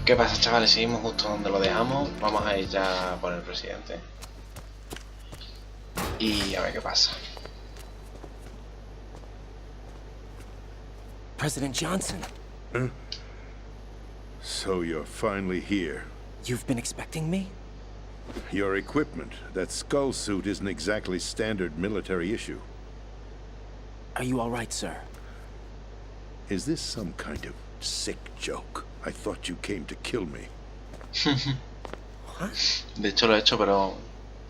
¿Qué pasa, chavales? Seguimos justo donde lo dejamos. Vamos a ir ya por el presidente. Y a ver qué pasa. President Johnson. Huh? So you're finally here. You've been expecting me? Your equipment, that skull suit, isn't exactly standard military issue. Are you all right, sir? Is this some kind of sick joke? I thought you came to kill me. What? De hecho lo he hecho, pero...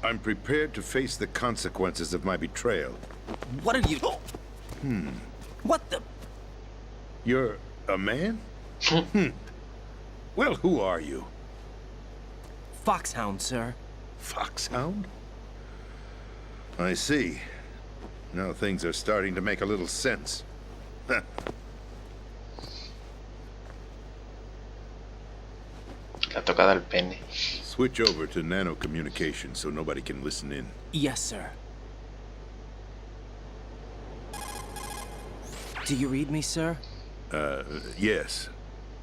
I'm prepared to face the consequences of my betrayal. What are you... What the... You're a man? Well, who are you? Foxhound, sir. Foxhound? I see. Now things are starting to make a little sense. La tocada al pene. Switch over to nano-communication so nobody can listen in. Yes, sir. Do you read me, sir? Yes.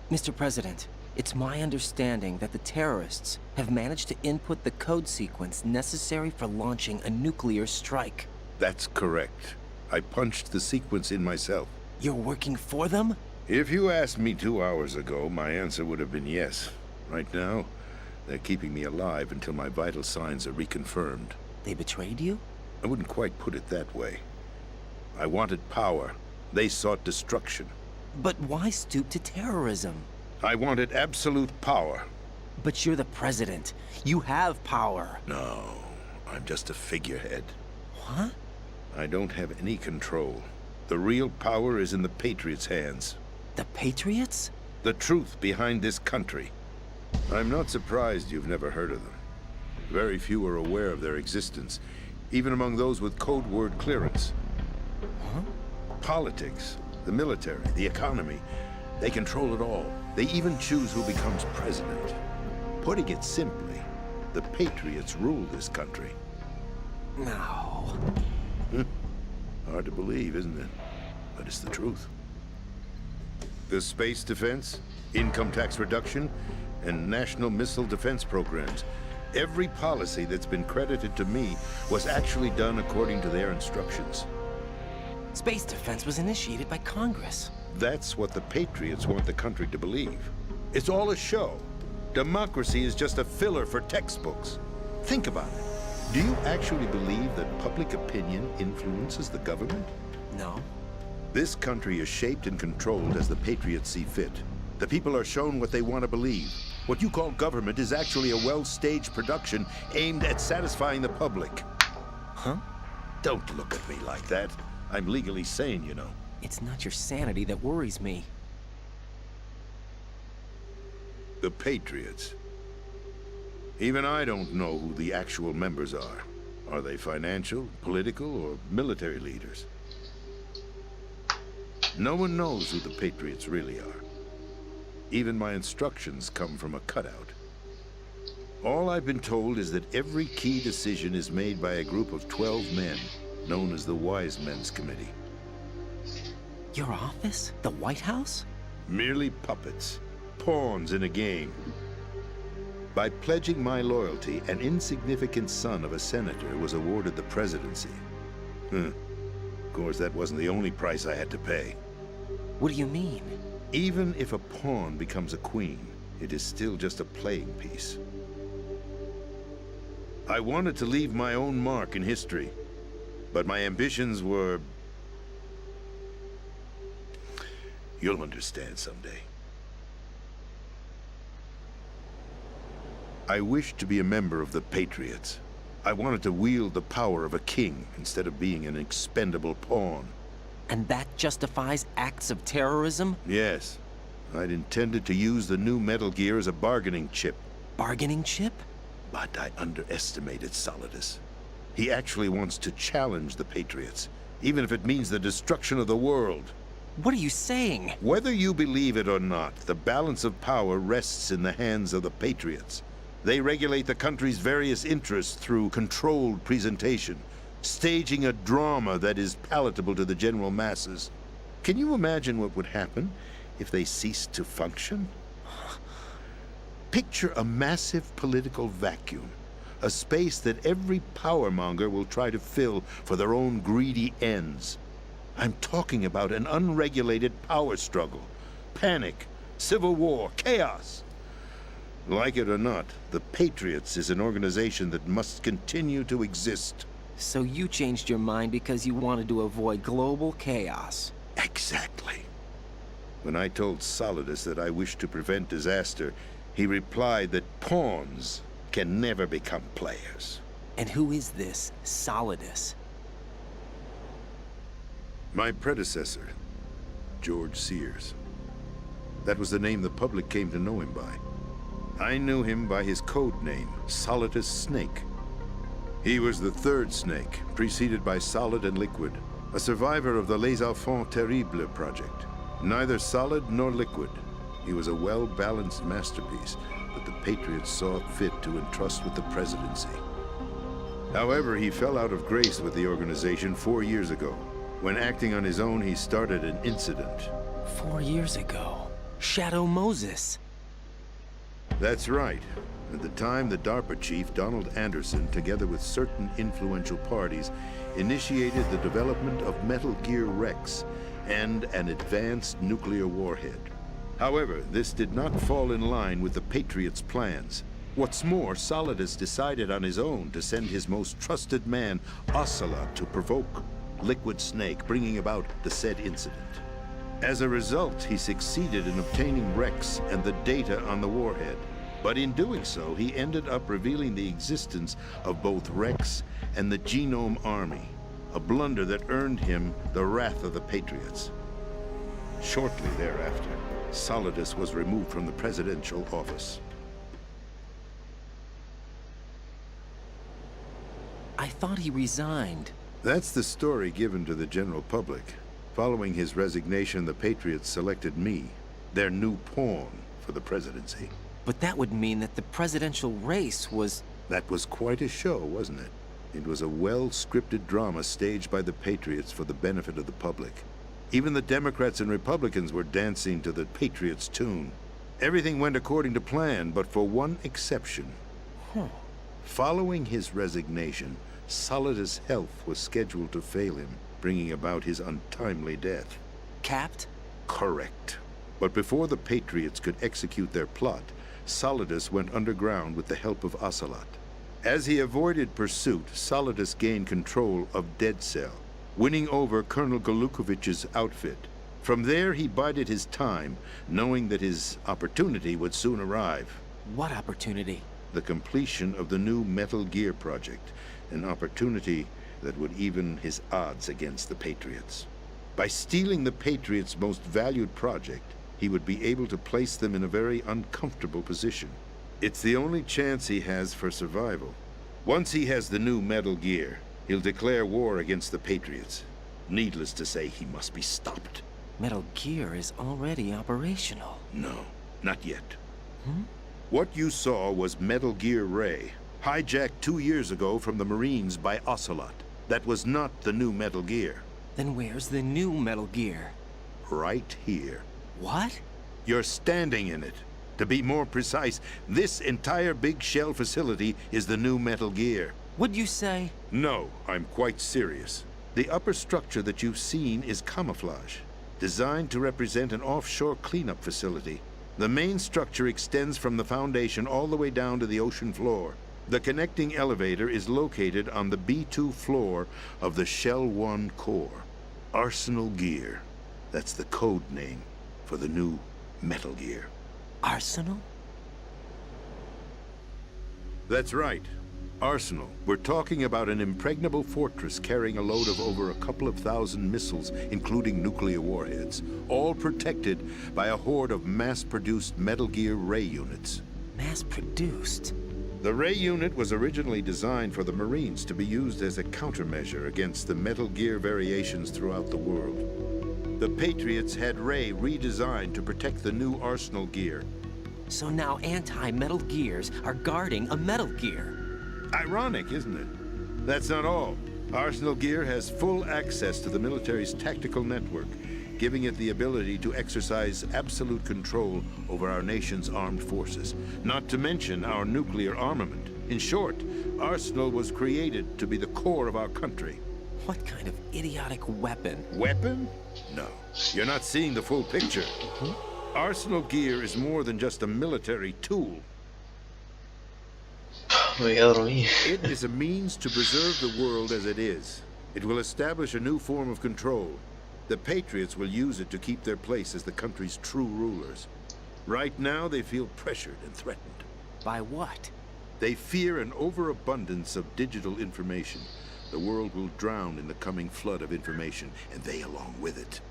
Mr. President, it's my understanding that the terrorists have managed to input the code sequence necessary for launching a nuclear strike. That's correct. I punched the sequence in myself. You're working for them? If you asked me 2 hours ago, my answer would have been yes. Right now, they're keeping me alive until my vital signs are reconfirmed. They betrayed you? I wouldn't quite put it that way. I wanted power. They sought destruction. But why stoop to terrorism? I wanted absolute power. But you're the president. You have power. No, I'm just a figurehead. What? I don't have any control. The real power is in the Patriots' hands. The Patriots? The truth behind this country. I'm not surprised you've never heard of them. Very few are aware of their existence, even among those with code word clearance. Huh? Politics, the military, the economy, they control it all. They even choose who becomes president. Putting it simply, the Patriots rule this country. No. Hard to believe, isn't it? But it's the truth. The space defense, income tax reduction, and national missile defense programs. Every policy that's been credited to me was actually done according to their instructions. Space defense was initiated by Congress. That's what the Patriots want the country to believe. It's all a show. Democracy is just a filler for textbooks. Think about it. Do you actually believe that public opinion influences the government? No. This country is shaped and controlled as the Patriots see fit. The people are shown what they want to believe. What you call government is actually a well-staged production aimed at satisfying the public. Huh? Don't look at me like that. I'm legally sane, you know. It's not your sanity that worries me. The Patriots. Even I don't know who the actual members are. Are they financial, political, or military leaders? No one knows who the Patriots really are. Even my instructions come from a cutout. All I've been told is that every key decision is made by a group of 12 men, known as the Wise Men's Committee. Your office? The White House? Merely puppets, pawns in a game. By pledging my loyalty, an insignificant son of a senator was awarded the presidency. Of course, that wasn't the only price I had to pay. What do you mean? Even if a pawn becomes a queen, it is still just a playing piece. I wanted to leave my own mark in history, but my ambitions were... You'll understand someday. I wished to be a member of the Patriots. I wanted to wield the power of a king instead of being an expendable pawn. And that justifies acts of terrorism? Yes. I'd intended to use the new Metal Gear as a bargaining chip. Bargaining chip? But I underestimated Solidus. He actually wants to challenge the Patriots, even if it means the destruction of the world. What are you saying? Whether you believe it or not, the balance of power rests in the hands of the Patriots. They regulate the country's various interests through controlled presentation, staging a drama that is palatable to the general masses. Can you imagine what would happen if they ceased to function? Picture a massive political vacuum, a space that every powermonger will try to fill for their own greedy ends. I'm talking about an unregulated power struggle, panic, civil war, chaos. Like it or not, the Patriots is an organization that must continue to exist. So you changed your mind because you wanted to avoid global chaos. Exactly. When I told Solidus that I wished to prevent disaster, he replied that pawns can never become players. And who is this Solidus? My predecessor, George Sears. That was the name the public came to know him by. I knew him by his code name, Solidus Snake. He was the third Snake, preceded by Solid and Liquid, a survivor of the Les Enfants Terribles project. Neither solid nor liquid, he was a well-balanced masterpiece that the Patriots saw fit to entrust with the presidency. However, he fell out of grace with the organization 4 years ago. When acting on his own, he started an incident. 4 years ago. Shadow Moses. That's right. At the time, the DARPA chief, Donald Anderson, together with certain influential parties, initiated the development of Metal Gear Rex and an advanced nuclear warhead. However, this did not fall in line with the Patriots' plans. What's more, Solidus decided on his own to send his most trusted man, Ocelot, to provoke Liquid Snake, bringing about the said incident. As a result, he succeeded in obtaining Rex and the data on the warhead. But in doing so, he ended up revealing the existence of both Rex and the Genome Army, a blunder that earned him the wrath of the Patriots. Shortly thereafter, Solidus was removed from the presidential office. I thought he resigned. That's the story given to the general public. Following his resignation, the Patriots selected me, their new pawn, for the presidency. But that would mean that the presidential race was... That was quite a show, wasn't it? It was a well-scripted drama staged by the Patriots for the benefit of the public. Even the Democrats and Republicans were dancing to the Patriots' tune. Everything went according to plan, but for one exception. Following his resignation, Solidus' health was scheduled to fail him, bringing about his untimely death. Capped? Correct. But before the Patriots could execute their plot, Solidus went underground with the help of Ocelot. As he avoided pursuit, Solidus gained control of Dead Cell, winning over Colonel Golukovich's outfit. From there, he bided his time, knowing that his opportunity would soon arrive. What opportunity? The completion of the new Metal Gear project, an opportunity that would even his odds against the Patriots. By stealing the Patriots' most valued project, he would be able to place them in a very uncomfortable position. It's the only chance he has for survival. Once he has the new Metal Gear, he'll declare war against the Patriots. Needless to say, he must be stopped. Metal Gear is already operational. No, not yet. What you saw was Metal Gear Ray, hijacked 2 years ago from the Marines by Ocelot. That was not the new Metal Gear. Then where's the new Metal Gear? Right here. What? You're standing in it. To be more precise, this entire big shell facility is the new Metal Gear. What'd you say? No, I'm quite serious. The upper structure that you've seen is camouflage, designed to represent an offshore cleanup facility. The main structure extends from the foundation all the way down to the ocean floor. The connecting elevator is located on the B2 floor of the Shell 1 core. Arsenal Gear. That's the code name for the new Metal Gear. Arsenal? That's right. Arsenal. We're talking about an impregnable fortress carrying a load of over a couple of thousand missiles, including nuclear warheads, all protected by a horde of mass-produced Metal Gear Ray units. Mass-produced? The Ray unit was originally designed for the Marines to be used as a countermeasure against the Metal Gear variations throughout the world. The Patriots had Ray redesigned to protect the new Arsenal Gear. So now anti-Metal Gears are guarding a Metal Gear. Ironic, isn't it? That's not all. Arsenal Gear has full access to the military's tactical network, giving it the ability to exercise absolute control over our nation's armed forces, not to mention our nuclear armament. In short, Arsenal was created to be the core of our country. What kind of idiotic weapon? Weapon? No. You're not seeing the full picture. Arsenal gear is more than just a military tool. Me voy a dormir. It is a means to preserve the world as it is. It will establish a new form of control. The Patriots will use it to keep their place as the country's true rulers. Right now, they feel pressured and threatened. By what? They fear an overabundance of digital information. The world will drown in the coming flood of information, and they along with it.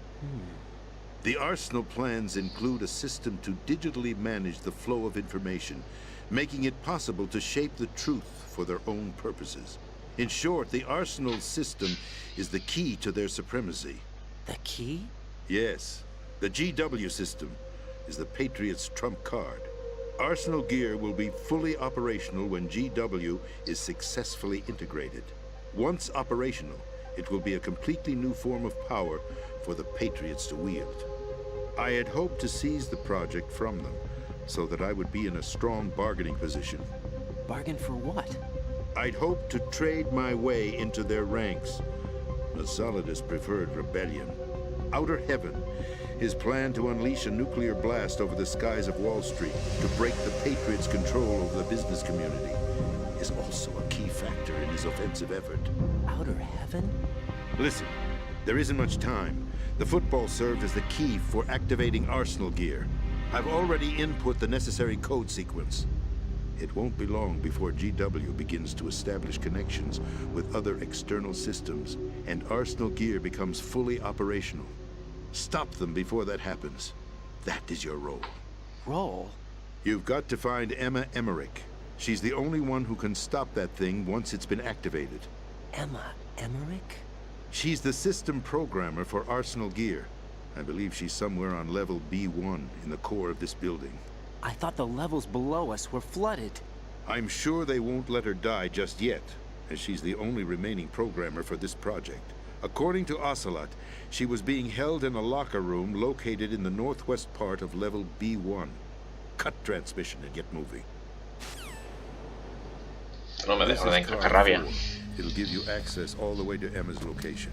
The Arsenal plans include a system to digitally manage the flow of information, making it possible to shape the truth for their own purposes. In short, the Arsenal system is the key to their supremacy. The key? Yes. The GW system is the Patriots' trump card. Arsenal gear will be fully operational when GW is successfully integrated. Once operational, it will be a completely new form of power for the Patriots to wield. I had hoped to seize the project from them, so that I would be in a strong bargaining position. Bargain for what? I'd hoped to trade my way into their ranks. The Solidus preferred rebellion. Outer Heaven, his plan to unleash a nuclear blast over the skies of Wall Street to break the Patriots' control over the business community, is also a key factor in his offensive effort. Outer Heaven? Listen, there isn't much time. The football served as the key for activating Arsenal gear. I've already input the necessary code sequence. It won't be long before GW begins to establish connections with other external systems, and Arsenal gear becomes fully operational. Stop them before that happens. That is your role. Role? You've got to find Emma Emmerich. She's the only one who can stop that thing once it's been activated. Emma Emmerich? She's the system programmer for Arsenal gear. I believe she's somewhere on level B1 in the core of this building. I thought the levels below us were flooded. I'm sure they won't let her die just yet, as she's the only remaining programmer for this project. According to Ocelot, she was being held in a locker room located in the northwest part of level B1. Cut transmission and get moving. No me This dejo de is car encajarrabia. 4. It'll give you access all the way to Emma's location.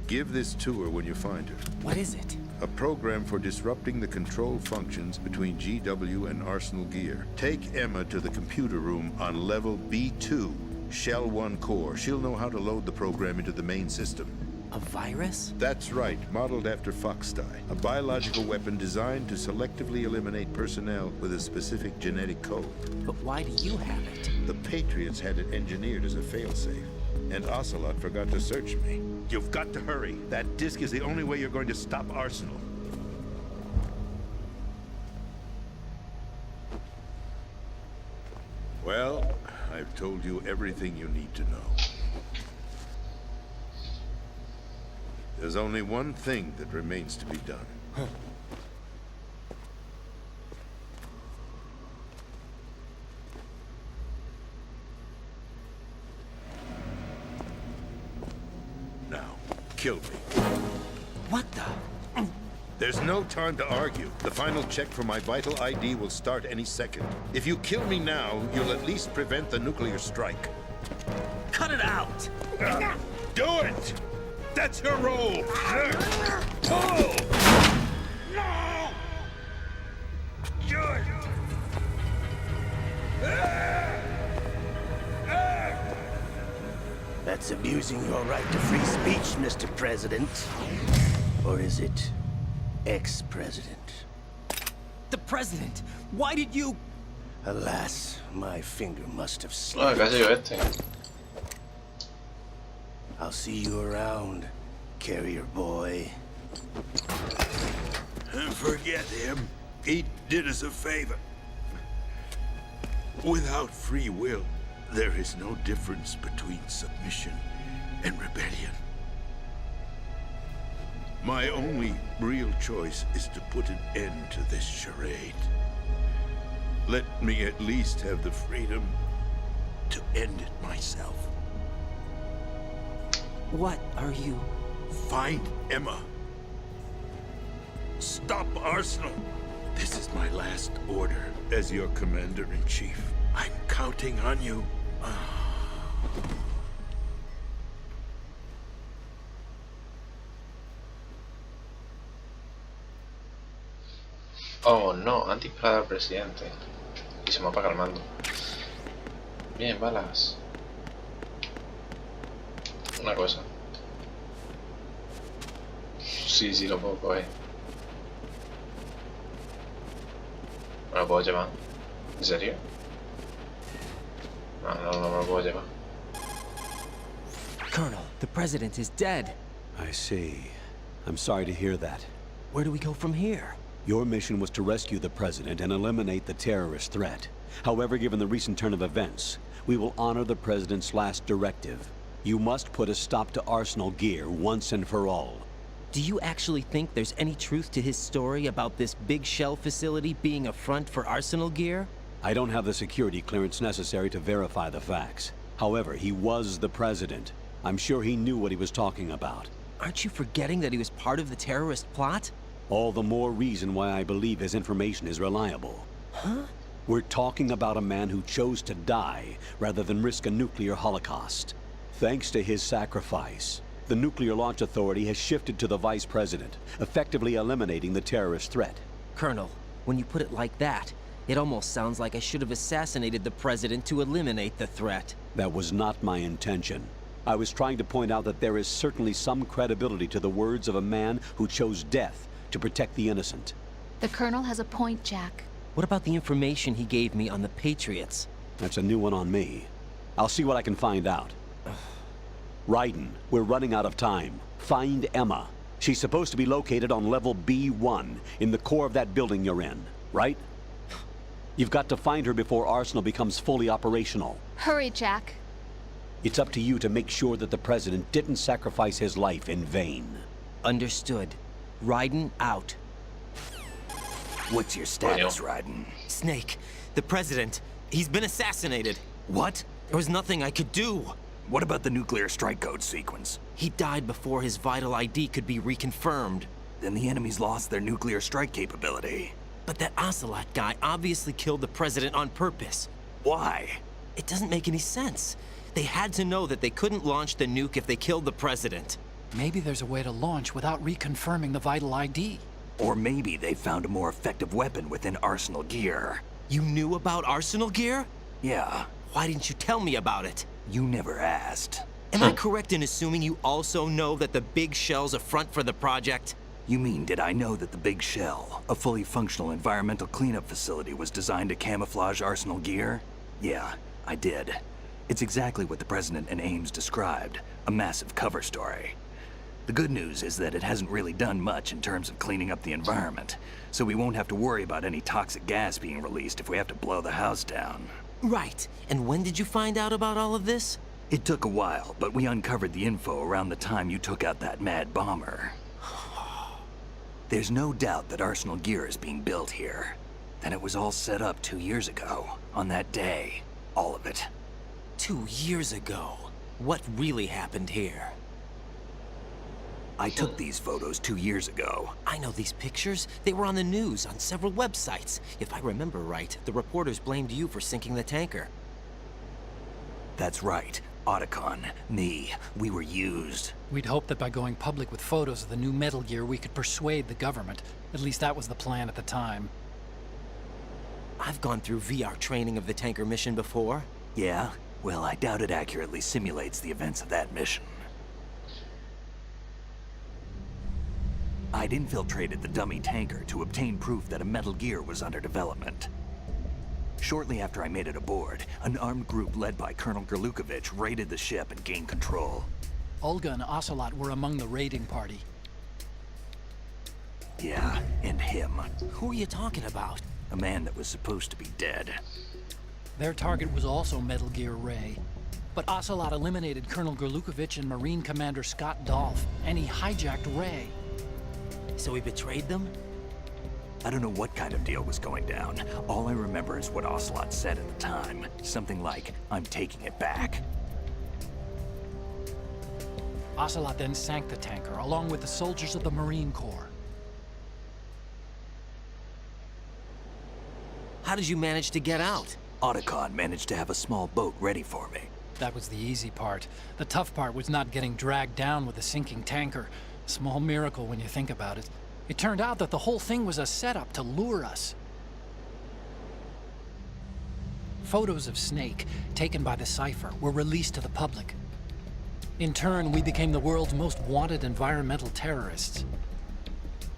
Give this to her when you find her. What is it? A program for disrupting the control functions between GW and Arsenal gear. Take Emma to the computer room on level B2, Shell 1 core. She'll know how to load the program into the main system. A virus? That's right, modeled after Foxdie, a biological weapon designed to selectively eliminate personnel with a specific genetic code. But why do you have it? The Patriots had it engineered as a failsafe, and Ocelot forgot to search me. You've got to hurry. That disk is the only way you're going to stop Arsenal. Well, I've told you everything you need to know. There's only one thing that remains to be done. Now, kill me. What the? There's no time to argue. The final check for my vital ID will start any second. If you kill me now, you'll at least prevent the nuclear strike. Cut it out! Do it! That's your role! Pull! No! Good! That's abusing your right to free speech, Mr. President. Or is it ex-president? The president! Why did you... Alas, my finger must have No, slipped. casi yo este. I'll see you around, carrier boy. Forget him. He did us a favor. Without free will, there is no difference between submission and rebellion. My only real choice is to put an end to this charade. Let me at least have the freedom to end it myself. What are you... Find Emma Stop Arsenal. This is my last order as your commander-in-chief. I'm counting on you. Oh no, han disparado al presidente. Y se me apaga el mando. Bien, balas. Una cosa. Sí, lo puedo coger. ¿Me lo puedo llevar? ¿En serio? No me lo puedo llevar. Colonel, the president is dead. I see. I'm sorry to hear that. Where do we go from here? Your mission was to rescue the president and eliminate the terrorist threat. However, given the recent turn of events, we will honor the president's last directive. You must put a stop to Arsenal Gear once and for all. Do you actually think there's any truth to his story about this big shell facility being a front for Arsenal Gear? I don't have the security clearance necessary to verify the facts. However, he was the president. I'm sure he knew what he was talking about. Aren't you forgetting that he was part of the terrorist plot? All the more reason why I believe his information is reliable. Huh? We're talking about a man who chose to die rather than risk a nuclear holocaust. Thanks to his sacrifice, the Nuclear Launch Authority has shifted to the Vice President, effectively eliminating the terrorist threat. Colonel, when you put it like that, it almost sounds like I should have assassinated the president to eliminate the threat. That was not my intention. I was trying to point out that there is certainly some credibility to the words of a man who chose death to protect the innocent. The Colonel has a point, Jack. What about the information he gave me on the Patriots? That's a new one on me. I'll see what I can find out. Raiden, we're running out of time. Find Emma. She's supposed to be located on level B1, in the core of that building you're in, right? You've got to find her before Arsenal becomes fully operational. Hurry, Jack. It's up to you to make sure that the President didn't sacrifice his life in vain. Understood. Raiden out. What's your status, Raiden? Snake, the president, he's been assassinated. What? There was nothing I could do. What about the nuclear strike code sequence? He died before his vital ID could be reconfirmed. Then the enemy's lost their nuclear strike capability. But that Ocelot guy obviously killed the president on purpose. Why? It doesn't make any sense. They had to know that they couldn't launch the nuke if they killed the president. Maybe there's a way to launch without reconfirming the vital ID. Or maybe they found a more effective weapon within Arsenal Gear. You knew about Arsenal Gear? Yeah, Why didn't you tell me about it? you never asked. Am I correct in assuming you also know that the big shell's a front for the project? You mean, did I know that the Big Shell, a fully functional environmental cleanup facility, was designed to camouflage Arsenal Gear? Yeah, I did. It's exactly what the President and Ames described, a massive cover story. The good news is that it hasn't really done much in terms of cleaning up the environment, so we won't have to worry about any toxic gas being released if we have to blow the house down. Right. And when did you find out about all of this? It took a while, but we uncovered the info around the time you took out that mad bomber. There's no doubt that Arsenal Gear is being built here. That it was all set up 2 years ago, on that day. All of it. 2 years ago. What really happened here? I took these photos 2 years ago. I know these pictures. They were on the news, on several websites. If I remember right, the reporters blamed you for sinking the tanker. That's right. Otacon, me, we were used. We'd hoped that by going public with photos of the new Metal Gear, we could persuade the government. At least that was the plan at the time. I've gone through VR training of the tanker mission before. Yeah? Well, I doubt it accurately simulates the events of that mission. I'd infiltrated the dummy tanker to obtain proof that a Metal Gear was under development. Shortly after I made it aboard, an armed group led by Colonel Gerlukovich raided the ship and gained control. Olga and Ocelot were among the raiding party. Yeah, and him. Who are you talking about? A man that was supposed to be dead. Their target was also Metal Gear Ray. But Ocelot eliminated Colonel Gerlukovich and Marine Commander Scott Dolph, and he hijacked Ray. So he betrayed them? I don't know what kind of deal was going down. All I remember is what Ocelot said at the time. Something like, "I'm taking it back." Ocelot then sank the tanker, along with the soldiers of the Marine Corps. How did you manage to get out? Otacon managed to have a small boat ready for me. That was the easy part. The tough part was not getting dragged down with a sinking tanker. A small miracle when you think about it. It turned out that the whole thing was a setup to lure us. Photos of Snake, taken by the Cypher, were released to the public. In turn, we became the world's most wanted environmental terrorists.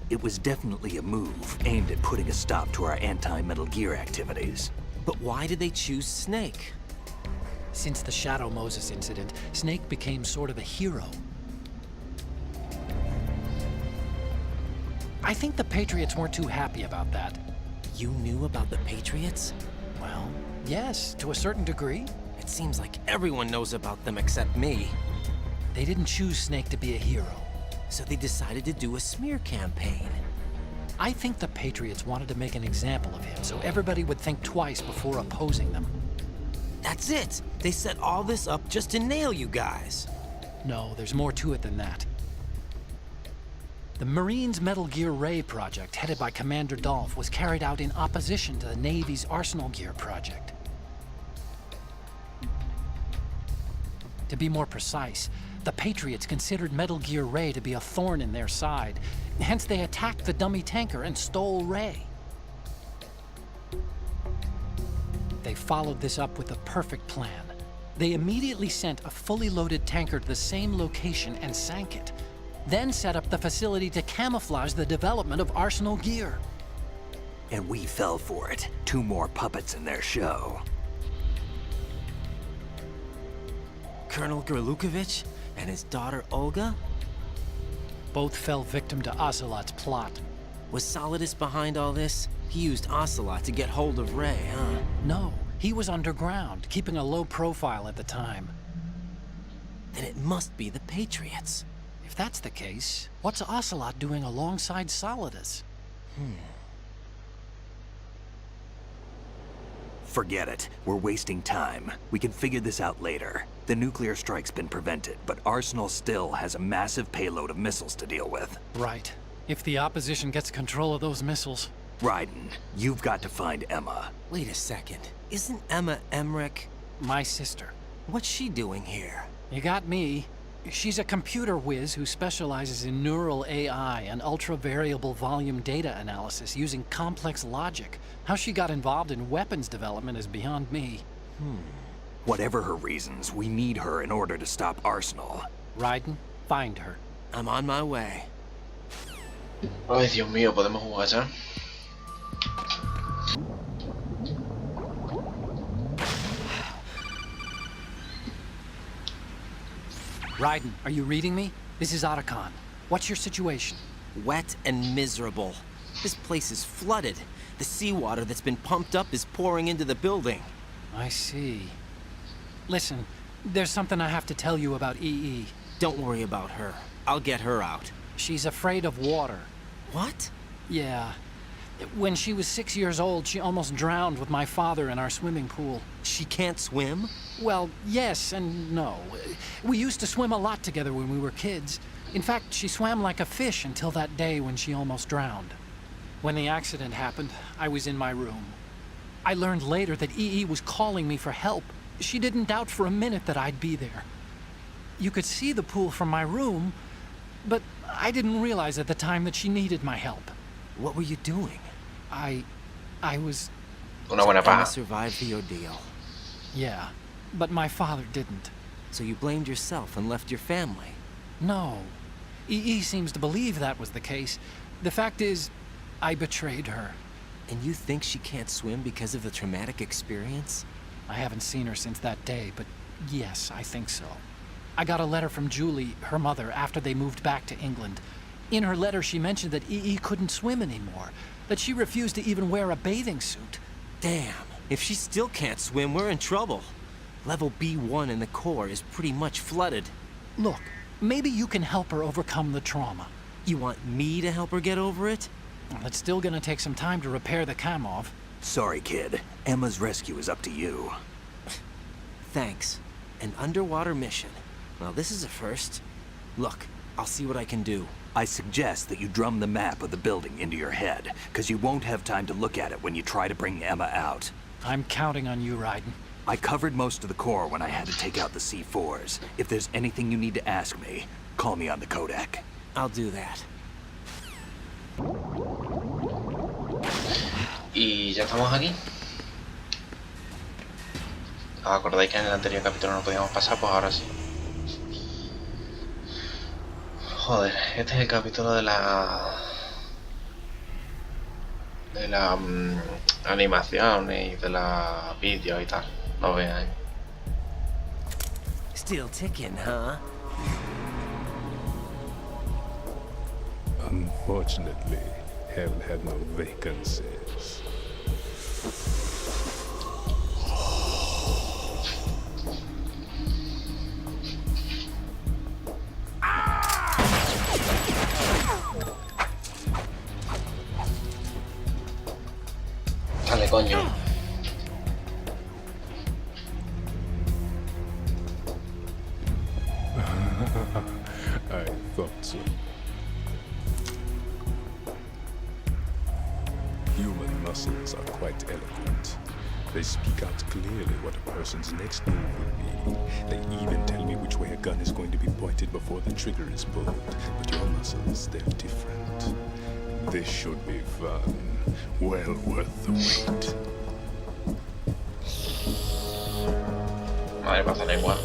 It was definitely a move aimed at putting a stop to our anti-Metal Gear activities. But why did they choose Snake? Since the Shadow Moses incident, Snake became sort of a hero. I think the Patriots weren't too happy about that. You knew about the Patriots? Well, yes, to a certain degree. It seems like everyone knows about them except me. They didn't choose Snake to be a hero. So they decided to do a smear campaign. I think the Patriots wanted to make an example of him so everybody would think twice before opposing them. That's it! They set all this up just to nail you guys. No, there's more to it than that. The Marines' Metal Gear Ray project, headed by Commander Dolph, was carried out in opposition to the Navy's Arsenal Gear project. To be more precise, the Patriots considered Metal Gear Ray to be a thorn in their side. Hence, they attacked the dummy tanker and stole Ray. They followed this up with a perfect plan. They immediately sent a fully loaded tanker to the same location and sank it. Then set up the facility to camouflage the development of Arsenal Gear. And we fell for it. 2 more puppets in their show. Colonel Gerlukovich and his daughter Olga? Both fell victim to Ocelot's plot. Was Solidus behind all this? He used Ocelot to get hold of Ray, huh? No, he was underground, keeping a low profile at the time. Then it must be the Patriots. If that's the case, what's Ocelot doing alongside Solidus? Forget it. We're wasting time. We can figure this out later. The nuclear strike's been prevented, but Arsenal still has a massive payload of missiles to deal with. Right. If the opposition gets control of those missiles. Raiden, you've got to find Emma. Wait a second. Isn't Emma Emmerich? My sister. What's she doing here? You got me. She's a computer whiz who specializes in neural AI and ultra-variable volume data analysis using complex logic. How she got involved in weapons development is beyond me. Whatever her reasons, we need her in order to stop Arsenal. Raiden, find her. I'm on my way. Ay, Dios mío, ¿podemos jugar ya? Raiden, are you reading me? This is Otacon. What's your situation? Wet and miserable. This place is flooded. The seawater that's been pumped up is pouring into the building. I see. Listen, there's something I have to tell you about EE. Don't worry about her. I'll get her out. She's afraid of water. What? Yeah. When she was 6 years old, she almost drowned with my father in our swimming pool. She can't swim? Well, yes and no. We used to swim a lot together when we were kids. In fact, she swam like a fish until that day when she almost drowned. When the accident happened, I was in my room. I learned later that EE was calling me for help. She didn't doubt for a minute that I'd be there. You could see the pool from my room, but I didn't realize at the time that she needed my help. What were you doing? I was... Una buena Emma paja. survived the ordeal. Yeah, but my father didn't. So you blamed yourself and left your family? No. EE seems to believe that was the case. The fact is, I betrayed her. And you think she can't swim because of the traumatic experience? I haven't seen her since that day, but yes, I think so. I got a letter from Julie, her mother, after they moved back to England. In her letter, she mentioned that EE couldn't swim anymore, that she refused to even wear a bathing suit. Damn, if she still can't swim, we're in trouble. Level B1 in the core is pretty much flooded. Look, maybe you can help her overcome the trauma. You want me to help her get over it? Well, it's still gonna take some time to repair the Kamov. Sorry, kid. Emma's rescue is up to you. Thanks. An underwater mission. Well, this is a first. Look, I'll see what I can do. I suggest that you drum the map of the building into your head, because you won't have time to look at it when you try to bring Emma out. I'm counting on you, Raiden. I covered most of the core when I had to take out the C4s. If there's anything you need to ask me, call me on the codec. I'll do that. Y ya estamos aquí. ¿Os acordáis que en el anterior capítulo no podíamos pasar? Pues ahora sí. Joder, este es el capítulo de la animación y de la vídeo y tal. Lo veáis. Still ticking, huh? Unfortunately, hell had no vacancies. Dale, coño. I thought so. Human muscles are quite eloquent. They speak out clearly what a person's next move will be. They even tell me which way a gun is going to be pointed before the trigger is pulled. But your muscles, they're different. This should be fun. Well worth the wait. Vale, pasa igual.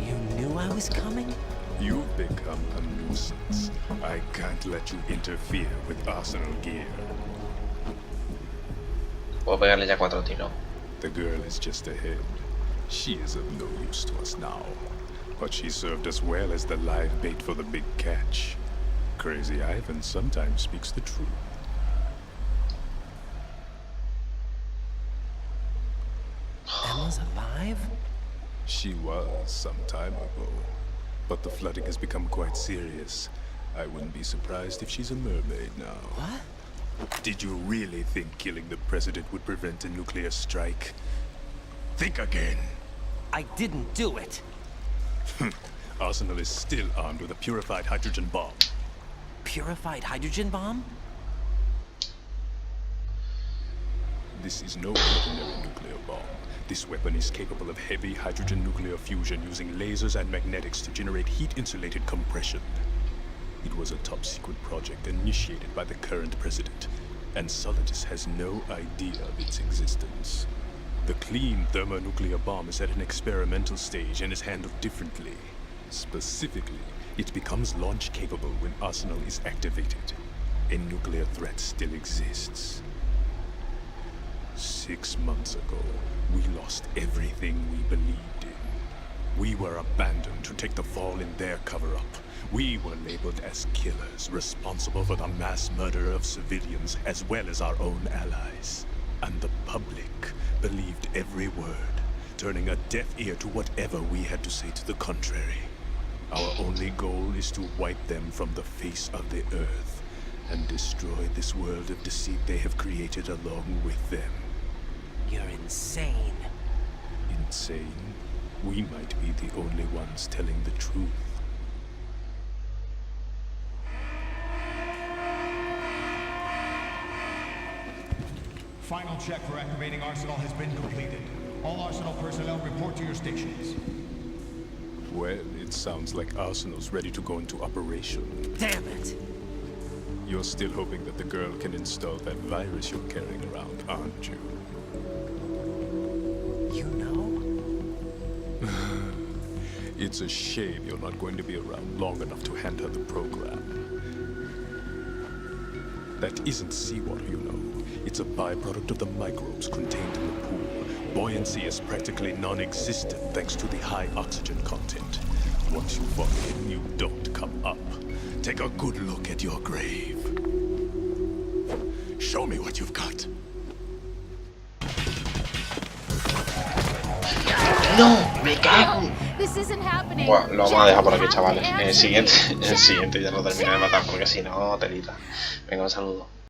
You knew I was coming? You've become a nuisance. I can't let you interfere with arsenal gear. Puedo pegarle ya 4 tiros. The girl is just ahead. She is of no use to us now. But she served us well as the live bait for the big catch. Crazy Ivan sometimes speaks the truth. Emma's alive? She was some time ago. But the flooding has become quite serious. I wouldn't be surprised if she's a mermaid now. What? Did you really think killing the president would prevent a nuclear strike? Think again. I didn't do it. Arsenal is still armed with a purified hydrogen bomb. Purified hydrogen bomb? This is no ordinary nuclear bomb. This weapon is capable of heavy hydrogen nuclear fusion using lasers and magnetics to generate heat-insulated compression. It was a top-secret project initiated by the current president, and Solidus has no idea of its existence. The clean thermonuclear bomb is at an experimental stage and is handled differently. Specifically, it becomes launch-capable when Arsenal is activated. A nuclear threat still exists. 6 months ago, we lost everything we believed in. We were abandoned to take the fall in their cover-up. We were labeled as killers, responsible for the mass murder of civilians as well as our own allies. And the public believed every word, turning a deaf ear to whatever we had to say to the contrary. Our only goal is to wipe them from the face of the earth and destroy this world of deceit they have created along with them. You're insane. Insane? We might be the only ones telling the truth. Final check for activating Arsenal has been completed. All Arsenal personnel report to your stations. Well, it sounds like Arsenal's ready to go into operation. Damn it! You're still hoping that the girl can install that virus you're carrying around, aren't you? You know? It's a shame you're not going to be around long enough to hand her the program. That isn't seawater, you know. It's a byproduct of the microbes contained in the pool. Buoyancy is practically non-existent thanks to the high oxygen content. Once you fall in, you don't come up. Take a good look at your grave. Show me what you've got. ¡No! ¡Me cago! This isn't happening. Bueno, lo vamos a dejar por aquí, Jack, chavales. Jack, El siguiente ya lo termino de matar porque si no, telita. Venga, un saludo.